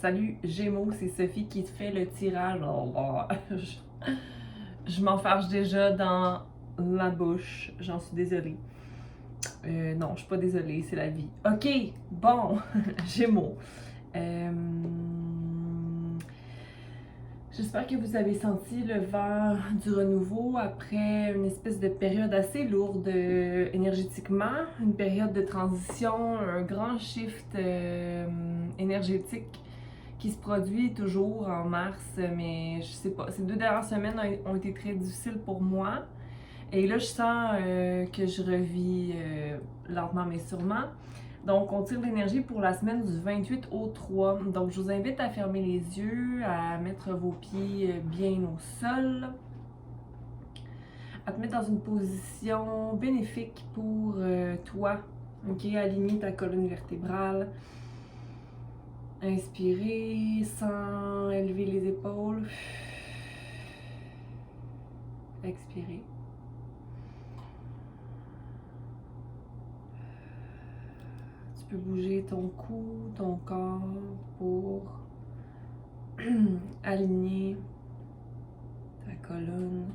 Salut Gémeaux, c'est Sophie qui te fait le tirage. Oh, je m'enfarge déjà dans la bouche, j'en suis désolée. Non, je suis pas désolée, c'est la vie. Ok, bon, Gémeaux. J'espère que vous avez senti le vent du renouveau après une espèce de période assez lourde énergétiquement, une période de transition, un grand shift énergétique qui se produit toujours en mars, mais je sais pas, ces 2 dernières semaines ont été très difficiles pour moi. Et là, je sens que je revis lentement mais sûrement. Donc, on tire l'énergie pour la semaine du 28 au 3. Donc, je vous invite à fermer les yeux, à mettre vos pieds bien au sol, à te mettre dans une position bénéfique pour toi. Ok, aligner ta colonne vertébrale. Inspirez sans élever les épaules. Expirez. Tu peux bouger ton cou, ton corps pour aligner ta colonne,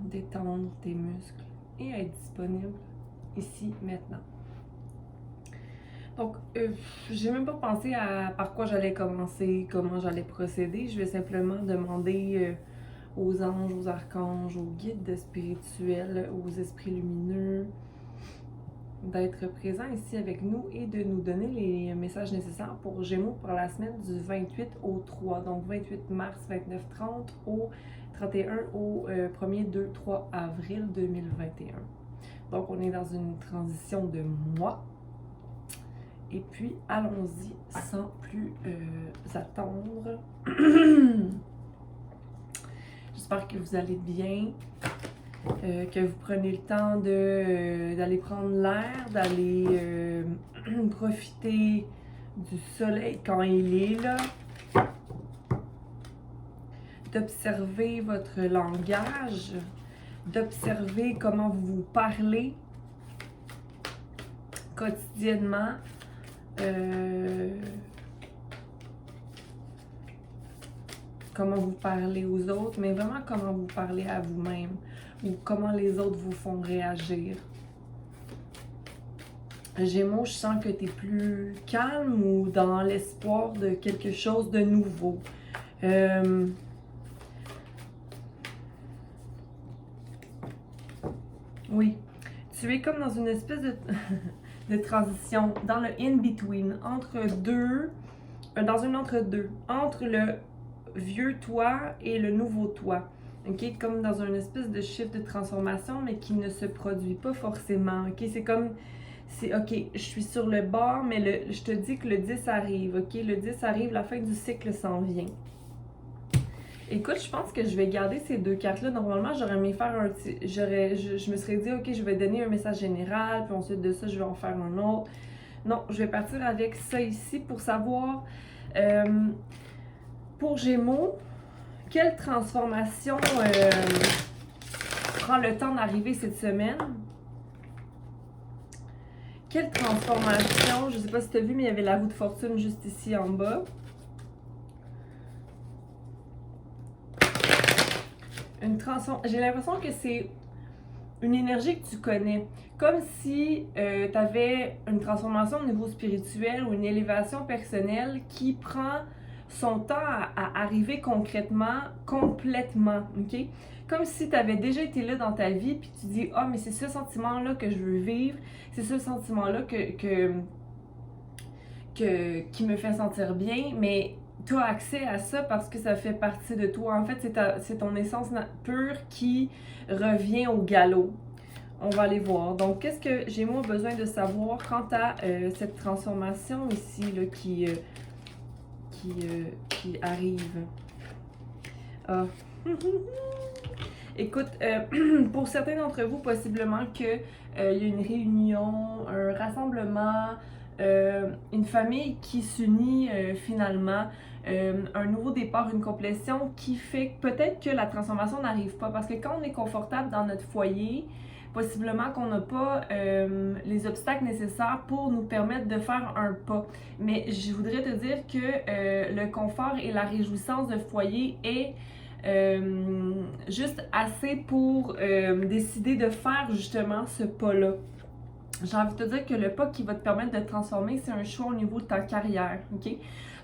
détendre tes muscles et être disponible ici, maintenant. Donc, j'ai même pas pensé à par quoi j'allais commencer, comment j'allais procéder. Je vais simplement demander aux anges, aux archanges, aux guides spirituels, aux esprits lumineux d'être présents ici avec nous et de nous donner les messages nécessaires pour Gémeaux pour la semaine du 28 au 3. Donc, 28 mars, 29-30 au 31 au 1er, 2, 3 avril 2021. Donc, on est dans une transition de mois. Et puis, allons-y sans plus attendre. J'espère que vous allez bien, que vous prenez le temps d'aller prendre l'air, d'aller profiter du soleil quand il est là, d'observer votre langage, d'observer comment vous parlez quotidiennement. Comment vous parlez aux autres, mais vraiment comment vous parlez à vous-même ou comment les autres vous font réagir. Gémeaux, je sens que tu es plus calme ou dans l'espoir de quelque chose de nouveau. Oui, tu es comme dans une espèce de transition, dans le in-between, entre deux, dans un entre-deux, entre le vieux toi et le nouveau toi. Ok, comme dans une espèce de shift de transformation, mais qui ne se produit pas forcément. Ok, c'est comme, ok, je suis sur le bord, mais je te dis que le 10 arrive. Ok, le 10 arrive, la fin du cycle s'en vient. Écoute, je pense que je vais garder ces deux cartes-là. Normalement, j'aurais aimé faire un petit. Je me serais dit, ok, je vais donner un message général, puis ensuite de ça, je vais en faire un autre. Non, je vais partir avec ça ici pour savoir, pour Gémeaux, quelle transformation prend le temps d'arriver cette semaine? Quelle transformation? Je ne sais pas si tu as vu, mais il y avait la roue de fortune juste ici en bas. J'ai l'impression que c'est une énergie que tu connais. Comme si tu avais une transformation au niveau spirituel ou une élévation personnelle qui prend son temps à arriver concrètement, complètement, ok? Comme si tu avais déjà été là dans ta vie, puis tu dis « Ah, mais c'est ce sentiment-là que je veux vivre, c'est ce sentiment-là qui me fait sentir bien, mais tu as accès à ça parce que ça fait partie de toi. En fait, c'est ton essence pure qui revient au galop. » On va aller voir. Donc, qu'est-ce que Gémeaux a besoin de savoir quant à cette transformation ici là, qui arrive? Ah. Écoute, pour certains d'entre vous, possiblement qu'il y a une réunion, un rassemblement, une famille qui s'unit finalement, un nouveau départ, une complétion qui fait peut-être que la transformation n'arrive pas. Parce que quand on est confortable dans notre foyer, Possiblement qu'on n'a pas les obstacles nécessaires pour nous permettre de faire un pas. Mais je voudrais te dire que le confort et la réjouissance de foyer est juste assez pour décider de faire justement ce pas-là. J'ai envie de te dire que le pas qui va te permettre de te transformer, c'est un choix au niveau de ta carrière, ok?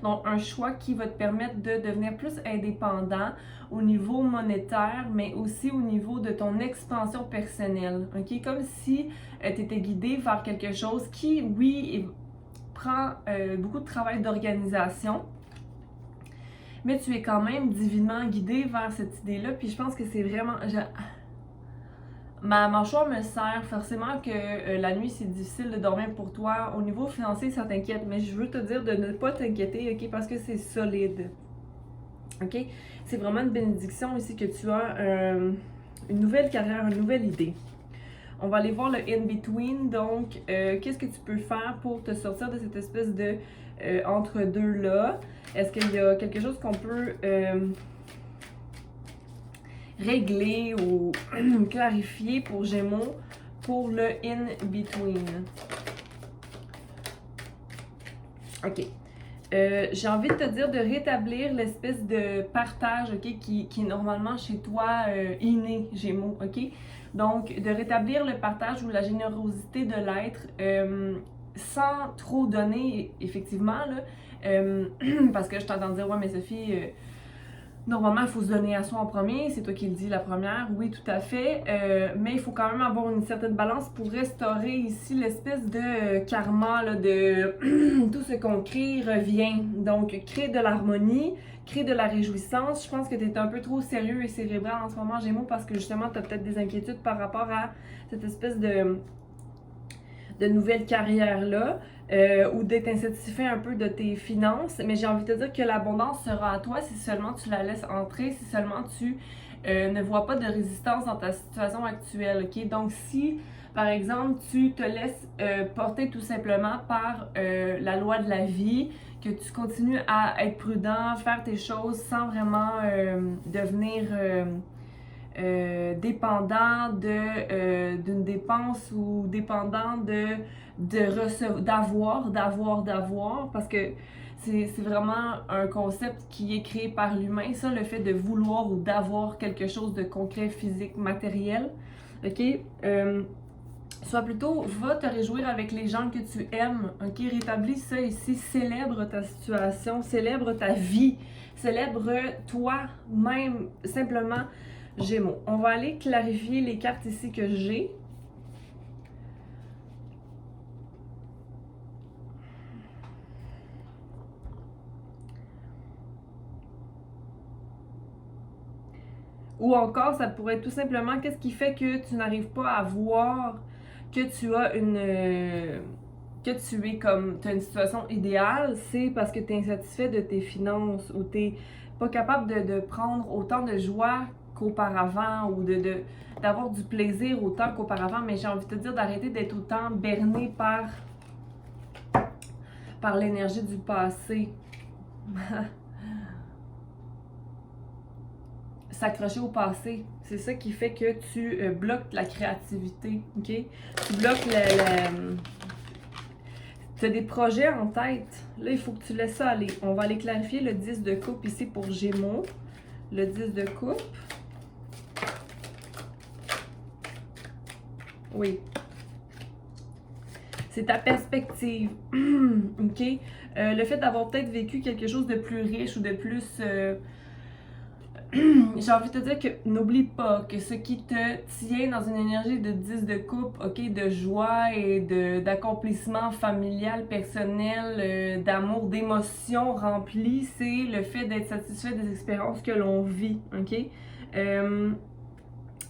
Donc, un choix qui va te permettre de devenir plus indépendant au niveau monétaire, mais aussi au niveau de ton expansion personnelle, ok? Comme si tu étais guidé vers quelque chose qui, oui, prend beaucoup de travail d'organisation, mais tu es quand même divinement guidé vers cette idée-là, puis je pense que c'est vraiment... Ma mâchoire me sert forcément que la nuit c'est difficile de dormir pour toi. Au niveau financier, ça t'inquiète, mais je veux te dire de ne pas t'inquiéter, ok, parce que c'est solide. Ok? C'est vraiment une bénédiction ici que tu as une nouvelle carrière, une nouvelle idée. On va aller voir le in-between, donc qu'est-ce que tu peux faire pour te sortir de cette espèce de entre-deux-là? Est-ce qu'il y a quelque chose qu'on peut régler ou clarifier pour Gémeaux pour le in-between? Ok. J'ai envie de te dire de rétablir l'espèce de partage, ok, qui est normalement chez toi inné, Gémeaux, ok? Donc, de rétablir le partage ou la générosité de l'être sans trop donner, effectivement, là, parce que je t'entends dire, ouais, mais Sophie, normalement, il faut se donner à soi en premier, c'est toi qui le dis la première, oui, tout à fait, mais il faut quand même avoir une certaine balance pour restaurer ici l'espèce de karma, là, de tout ce qu'on crée revient. Donc, créer de l'harmonie, créer de la réjouissance. Je pense que tu es un peu trop sérieux et cérébral en ce moment, Gémeaux, parce que justement, tu as peut-être des inquiétudes par rapport à cette espèce de nouvelle carrière-là. Ou d'être insatisfait un peu de tes finances, mais j'ai envie de te dire que l'abondance sera à toi si seulement tu la laisses entrer, si seulement tu ne vois pas de résistance dans ta situation actuelle, ok? Donc si, par exemple, tu te laisses porter tout simplement par la loi de la vie, que tu continues à être prudent, faire tes choses sans vraiment devenir... dépendant d'une dépense ou dépendant d'avoir, parce que c'est vraiment un concept qui est créé par l'humain, ça, le fait de vouloir ou d'avoir quelque chose de concret, physique, matériel, ok? Soit plutôt, va te réjouir avec les gens que tu aimes, ok? Rétablis ça ici, célèbre ta situation, célèbre ta vie, célèbre toi-même, simplement, Gémeaux. On va aller clarifier les cartes ici que j'ai. Ou encore, ça pourrait être tout simplement, qu'est-ce qui fait que tu n'arrives pas à voir que tu as que tu es comme, tu as une situation idéale, c'est parce que tu es insatisfait de tes finances ou tu n'es pas capable de prendre autant de joie qu'auparavant ou d'avoir du plaisir autant qu'auparavant, mais j'ai envie de te dire d'arrêter d'être autant berné par l'énergie du passé. S'accrocher au passé, c'est ça qui fait que tu bloques la créativité, ok? Tu bloques tu as des projets en tête, là il faut que tu laisses ça aller. On va aller clarifier le 10 de coupe ici pour Gémeaux. Le 10 de coupe. Oui. C'est ta perspective, ok? Le fait d'avoir peut-être vécu quelque chose de plus riche ou de plus... j'ai envie de te dire que n'oublie pas que ce qui te tient dans une énergie de 10 de coupe, ok, de joie et d'accomplissement familial, personnel, d'amour, d'émotions remplies, c'est le fait d'être satisfait des expériences que l'on vit, ok?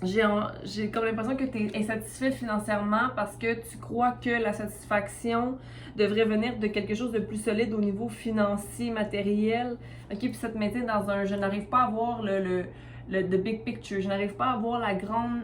J'ai comme l'impression que tu es insatisfait financièrement parce que tu crois que la satisfaction devrait venir de quelque chose de plus solide au niveau financier, matériel. Ok, puis ça te mettait dans un... Je n'arrive pas à voir the big picture. Je n'arrive pas à voir la grande...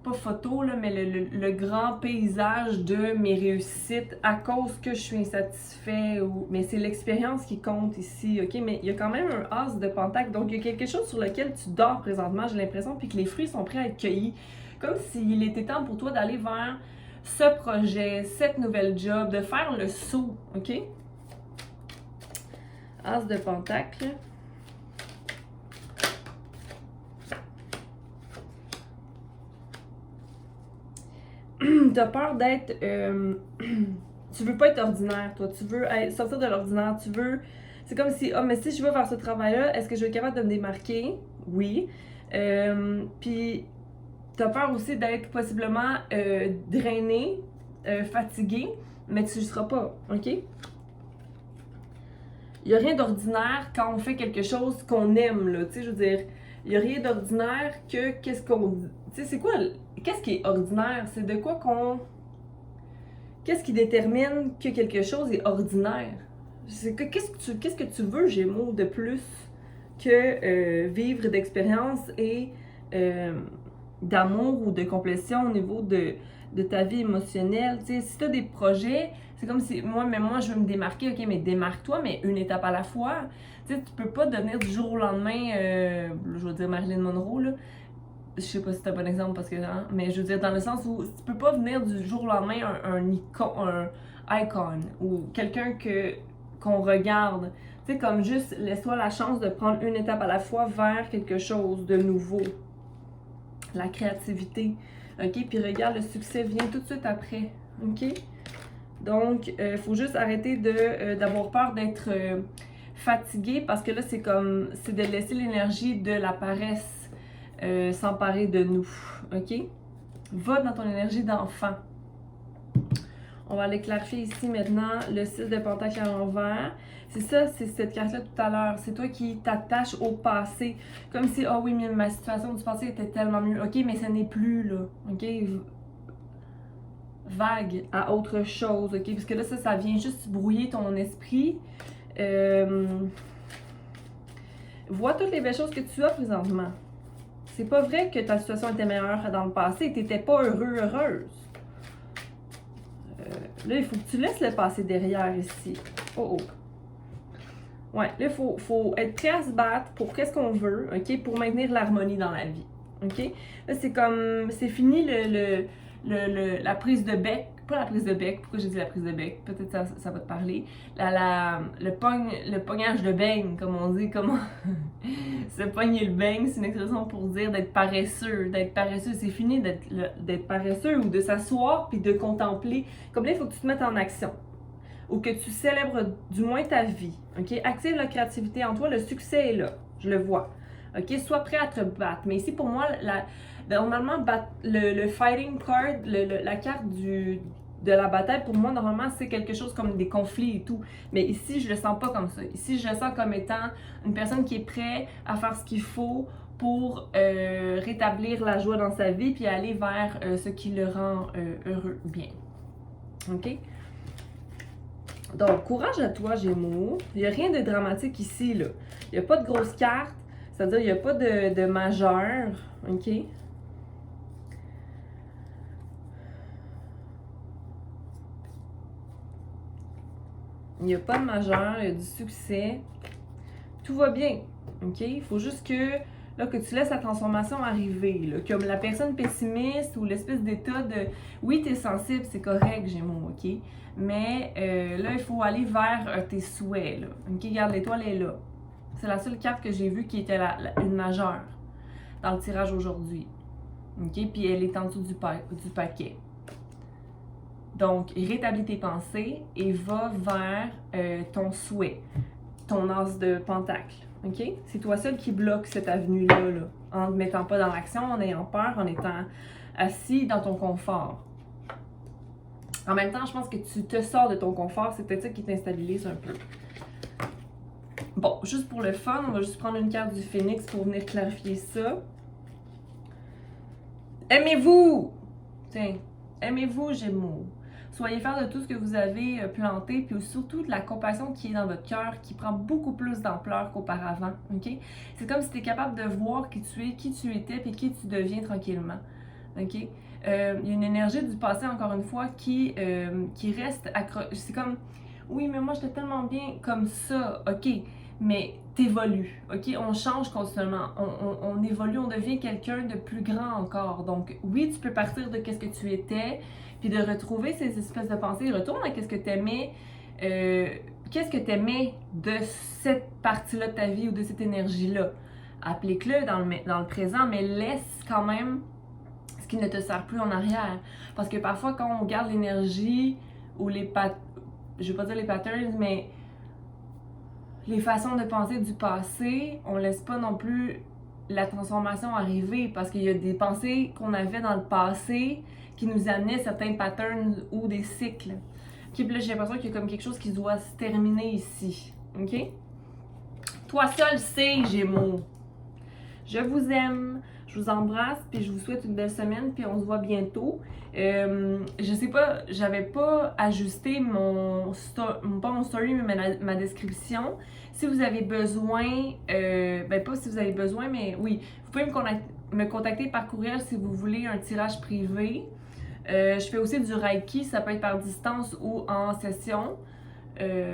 pas photo, là, mais le grand paysage de mes réussites à cause que je suis insatisfait. Mais c'est l'expérience qui compte ici, ok? Mais il y a quand même un as de pentacle, donc il y a quelque chose sur lequel tu dors présentement, j'ai l'impression, puis que les fruits sont prêts à être cueillis, Comme s'il était temps pour toi d'aller vers ce projet, cette nouvelle job, de faire le saut, ok? As de Pentacle. T'as peur d'être... tu veux pas être ordinaire, toi. Tu veux sortir de l'ordinaire. Tu veux... C'est comme si, mais si je veux faire ce travail-là, est-ce que je vais être capable de me démarquer? Oui. Puis, t'as peur aussi d'être possiblement drainé, fatigué, mais tu ne seras pas, ok? Il n'y a rien d'ordinaire quand on fait quelque chose qu'on aime, là, tu sais, je veux dire, il n'y a rien d'ordinaire que qu'est-ce qu'on... Tu sais, c'est quoi... Qu'est-ce qui est ordinaire? C'est de quoi qu'on... Qu'est-ce qui détermine que quelque chose est ordinaire? Qu'est-ce que tu veux, Gémeaux, de plus que vivre d'expérience et d'amour ou de complétion au niveau de ta vie émotionnelle? Tu sais, si tu as des projets, c'est comme si moi je veux me démarquer, ok, mais démarque-toi, mais une étape à la fois. Tu sais, tu peux pas devenir du jour au lendemain, je veux dire Marilyn Monroe, là. Je sais pas si c'est un bon exemple parce que, hein, mais je veux dire dans le sens où tu peux pas venir du jour au lendemain un icon ou quelqu'un qu'on regarde. Tu sais, comme juste laisse-toi la chance de prendre une étape à la fois vers quelque chose de nouveau. La créativité. OK? Puis regarde, le succès vient tout de suite après. OK? Donc, il faut juste arrêter d'avoir peur d'être fatigué parce que là, c'est de laisser l'énergie de la paresse s'emparer de nous, ok? Va dans ton énergie d'enfant. On va aller clarifier ici maintenant le 6 de Pentacle à l'envers. C'est ça, c'est cette carte-là tout à l'heure. C'est toi qui t'attaches au passé. Comme si, oui, mais ma situation du passé était tellement mieux. Ok, mais ce n'est plus, là. Ok? Vague à autre chose, ok? Parce que là, ça vient juste brouiller ton esprit. Vois toutes les belles choses que tu as présentement. C'est pas vrai que ta situation était meilleure dans le passé et que t'étais pas heureuse. Là, il faut que tu laisses le passé derrière ici. Oh. Ouais, là, il faut être prêt à se battre pour qu'est-ce qu'on veut, ok? Pour maintenir l'harmonie dans la vie, ok? Là, c'est fini la prise de bec. Pas la prise de bec, pourquoi j'ai dit la prise de bec? Peut-être ça va te parler. Le pognage de beigne, comme on dit, comment... Se pogner le beigne, c'est une expression pour dire d'être paresseux. D'être paresseux, c'est fini d'être paresseux ou de s'asseoir puis de contempler. Comme là, il faut que tu te mettes en action. Ou que tu célèbres du moins ta vie, ok? Active la créativité en toi, le succès est là, je le vois, ok? Sois prêt à te battre, mais ici pour moi, normalement, le fighting card, la carte de la bataille, pour moi, normalement, c'est quelque chose comme des conflits et tout, mais ici, je le sens pas comme ça. Ici, je le sens comme étant une personne qui est prête à faire ce qu'il faut pour rétablir la joie dans sa vie puis aller vers ce qui le rend heureux, bien, ok? Donc, courage à toi, Gémeaux. Il n'y a rien de dramatique ici, là. Il n'y a pas de grosses cartes, c'est-à-dire il n'y a pas de majeur, ok? Il n'y a pas de majeur, il y a du succès. Tout va bien, ok? Il faut juste que tu laisses la transformation arriver, là. Comme la personne pessimiste ou l'espèce d'état de... Oui, tu es sensible, c'est correct, Gémeaux, ok? Mais là, il faut aller vers tes souhaits, là. Ok, regarde, l'étoile est là. C'est la seule carte que j'ai vue qui était une majeure dans le tirage aujourd'hui. Ok, puis elle est en dessous du paquet. Donc, rétablis tes pensées et va vers ton souhait, ton as de pentacle. Ok? C'est toi seul qui bloque cette avenue-là, là, en ne te mettant pas dans l'action, en ayant peur, en étant assis dans ton confort. En même temps, je pense que tu te sors de ton confort, c'est peut-être ça qui t'instabilise un peu. Bon, juste pour le fun, on va juste prendre une carte du Phénix pour venir clarifier ça. Aimez-vous! Tiens, aimez-vous, Gémeaux. Soyez fiers de tout ce que vous avez planté, puis surtout de la compassion qui est dans votre cœur, qui prend beaucoup plus d'ampleur qu'auparavant, ok? C'est comme si tu es capable de voir qui tu es, qui tu étais, puis qui tu deviens tranquillement, ok? Il y a une énergie du passé, encore une fois, qui reste accrochée. C'est comme, oui, mais moi, j'étais tellement bien comme ça, ok? mais t'évolues, ok? On change constamment, on évolue, on devient quelqu'un de plus grand encore. Donc oui, tu peux partir de qu'est-ce que tu étais, puis de retrouver ces espèces de pensées. Retourne à qu'est-ce que t'aimais, qu'est-ce que t'aimais de cette partie-là de ta vie ou de cette énergie-là. Applique-le dans le présent, mais laisse quand même ce qui ne te sert plus en arrière. Parce que parfois, quand on garde l'énergie ou je vais pas dire les patterns, mais les façons de penser du passé, on laisse pas non plus la transformation arriver parce qu'il y a des pensées qu'on avait dans le passé qui nous amenaient certains patterns ou des cycles. Ok, puis là, j'ai l'impression qu'il y a comme quelque chose qui doit se terminer ici. Ok? Toi seul sais, Gémeaux. Je vous aime, je vous embrasse, puis je vous souhaite une belle semaine, puis on se voit bientôt. Je sais pas, j'avais pas ajusté pas mon story, mais ma description. Si vous avez besoin, ben pas si vous avez besoin, mais oui, vous pouvez me contacter par courriel si vous voulez un tirage privé. Je fais aussi du Reiki, ça peut être par distance ou en session,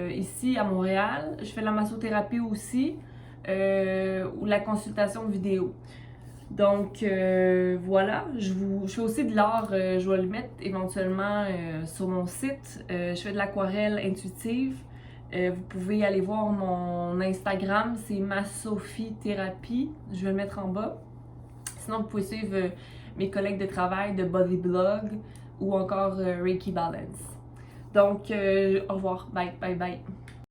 ici à Montréal. Je fais de la massothérapie aussi. Ou la consultation vidéo. Donc voilà, je fais aussi de l'art, je vais le mettre éventuellement sur mon site. Je fais de l'aquarelle intuitive. Vous pouvez aller voir mon Instagram, c'est Massophie Thérapie. Je vais le mettre en bas. Sinon, vous pouvez suivre mes collègues de travail de Body Blog ou encore Reiki Balance. Donc, au revoir. Bye, bye, bye.